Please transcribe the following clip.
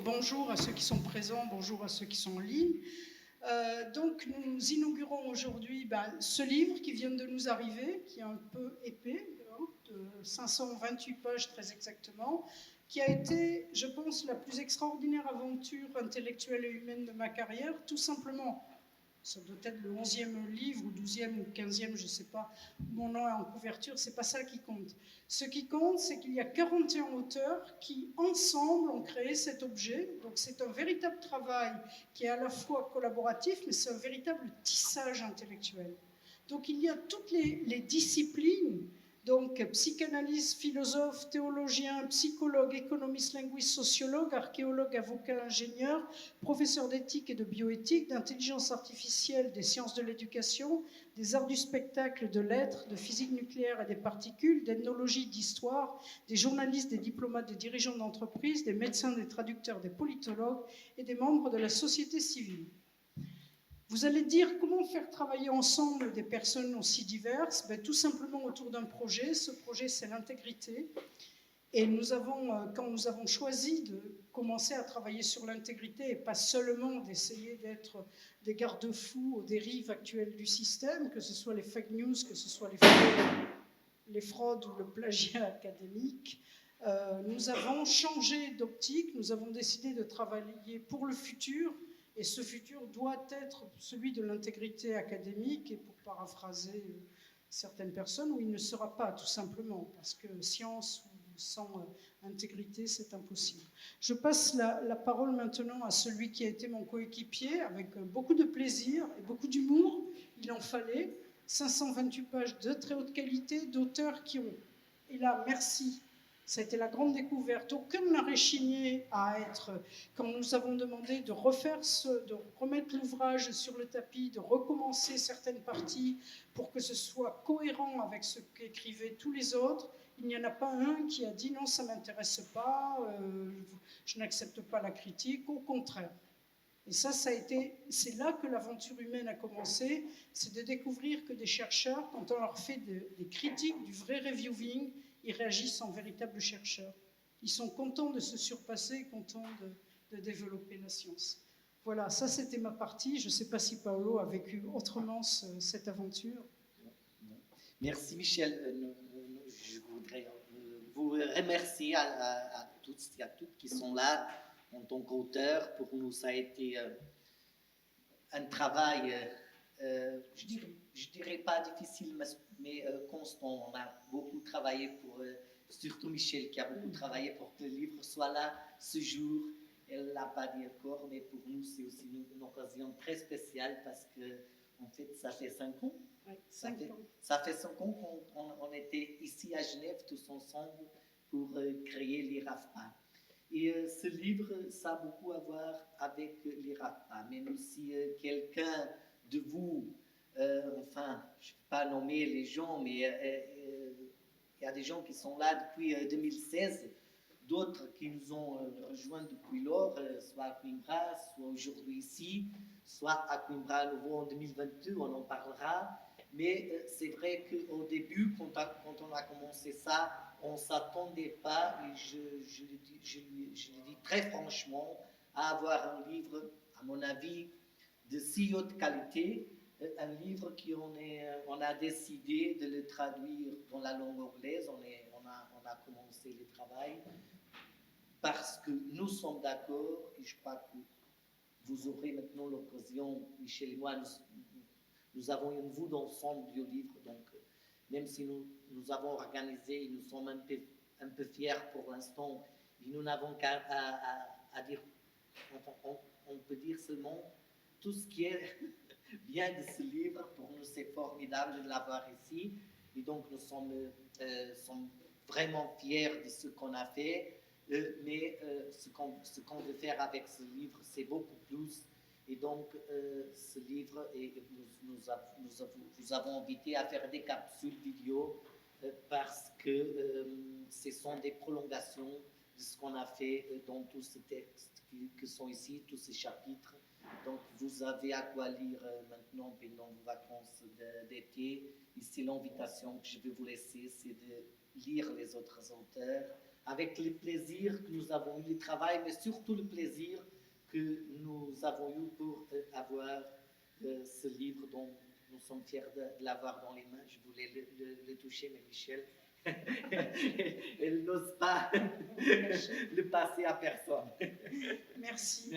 bonjour à ceux qui sont présents, bonjour à ceux qui sont en ligne. Donc nous inaugurons aujourd'hui ce livre qui vient de nous arriver, qui est un peu épais, de 528 pages très exactement, qui a été, je pense, la plus extraordinaire aventure intellectuelle et humaine de ma carrière, tout simplement. Ça doit être le 11e livre, ou 12e, ou 15e, je ne sais pas. Mon nom est en couverture, ce n'est pas ça qui compte. Ce qui compte, c'est qu'il y a 41 auteurs qui, ensemble, ont créé cet objet. Donc c'est un véritable travail qui est à la fois collaboratif, mais c'est un véritable tissage intellectuel. Donc il y a toutes les disciplines, donc psychanalyste, philosophe, théologien, psychologue, économiste, linguiste, sociologue, archéologue, avocat, ingénieur, professeur d'éthique et de bioéthique, d'intelligence artificielle, des sciences de l'éducation, des arts du spectacle, de lettres, de physique nucléaire et des particules, d'ethnologie, d'histoire, des journalistes, des diplomates, des dirigeants d'entreprise, des médecins, des traducteurs, des politologues et des membres de la société civile. Vous allez dire comment faire travailler ensemble des personnes aussi diverses? Tout simplement autour d'un projet. Ce projet, c'est l'intégrité. Et quand nous avons choisi de commencer à travailler sur l'intégrité et pas seulement d'essayer d'être des garde-fous aux dérives actuelles du système, que ce soit les fake news, que ce soit les fraudes ou le plagiat académique, nous avons changé d'optique, nous avons décidé de travailler pour le futur, et ce futur doit être celui de l'intégrité académique, et pour paraphraser certaines personnes, où il ne sera pas, tout simplement, parce que science sans intégrité, c'est impossible. Je passe la parole maintenant à celui qui a été mon coéquipier, avec beaucoup de plaisir et beaucoup d'humour, il en fallait, 528 pages de très haute qualité, d'auteurs qui ont, et là, merci, ça a été la grande découverte. Aucun n'a réchigné à être, quand nous avons demandé de remettre l'ouvrage sur le tapis, de recommencer certaines parties pour que ce soit cohérent avec ce qu'écrivaient tous les autres. Il n'y en a pas un qui a dit non, ça ne m'intéresse pas, je n'accepte pas la critique, au contraire. Et ça a été, c'est là que l'aventure humaine a commencé, c'est de découvrir que des chercheurs, quand on leur fait des critiques, du vrai reviewing, ils réagissent en véritables chercheurs. Ils sont contents de se surpasser, contents de développer la science. Voilà, ça c'était ma partie. Je ne sais pas si Paolo a vécu autrement cette aventure. Merci Michel. Je voudrais vous remercier à tous et à toutes qui sont là en tant qu'auteurs. Pour nous, ça a été un travail, je dirais pas difficile, mais constant. On a beaucoup travaillé pour, surtout Michel qui a beaucoup travaillé pour que le livre soit là ce jour. Elle ne l'a pas dit encore, mais pour nous, c'est aussi une occasion très spéciale parce que, en fait, ça fait 5 ans. Ouais, 5 ans. Ça fait 5 ans qu'on était ici à Genève tous ensemble pour créer l'IRAFPA. Et ce livre, ça a beaucoup à voir avec l'IRAFPA. Même si quelqu'un de vous, enfin, je ne vais pas nommer les gens, mais il y a des gens qui sont là depuis 2016, d'autres qui nous ont rejoints depuis lors, soit à Coimbra, soit aujourd'hui ici, soit à Coimbra à nouveau en 2022, on en parlera. Mais c'est vrai qu'au début, quand on a commencé ça, on ne s'attendait pas, et je le dis très franchement, à avoir un livre, à mon avis, de si haute qualité, un livre qu'on a décidé de le traduire dans la langue anglaise. On a commencé le travail parce que nous sommes d'accord, et je crois que vous aurez maintenant l'occasion, Michel et moi, nous avons une vue d'ensemble du livre, donc même si nous avons organisé, nous sommes un peu fiers pour l'instant, et nous n'avons qu'à dire, on peut dire seulement tout ce qui est bien de ce livre. Pour nous, c'est formidable de l'avoir ici, et donc nous sommes vraiment fiers de ce qu'on a fait, mais ce qu'on veut faire avec ce livre, c'est beaucoup plus. Et donc, ce livre, nous avons invité à faire des capsules vidéo parce que ce sont des prolongations de ce qu'on a fait dans tous ces textes qui sont ici, tous ces chapitres. Donc, vous avez à quoi lire maintenant pendant vos vacances d'été. Ici, l'invitation que je vais vous laisser, c'est de lire les autres auteurs, avec le plaisir que nous avons eu, le travail, mais surtout le plaisir que nous avons eu pour avoir ce livre dont nous sommes fiers de l'avoir dans les mains. Je voulais le toucher, mais Michel, elle n'ose pas le passer à personne. Merci.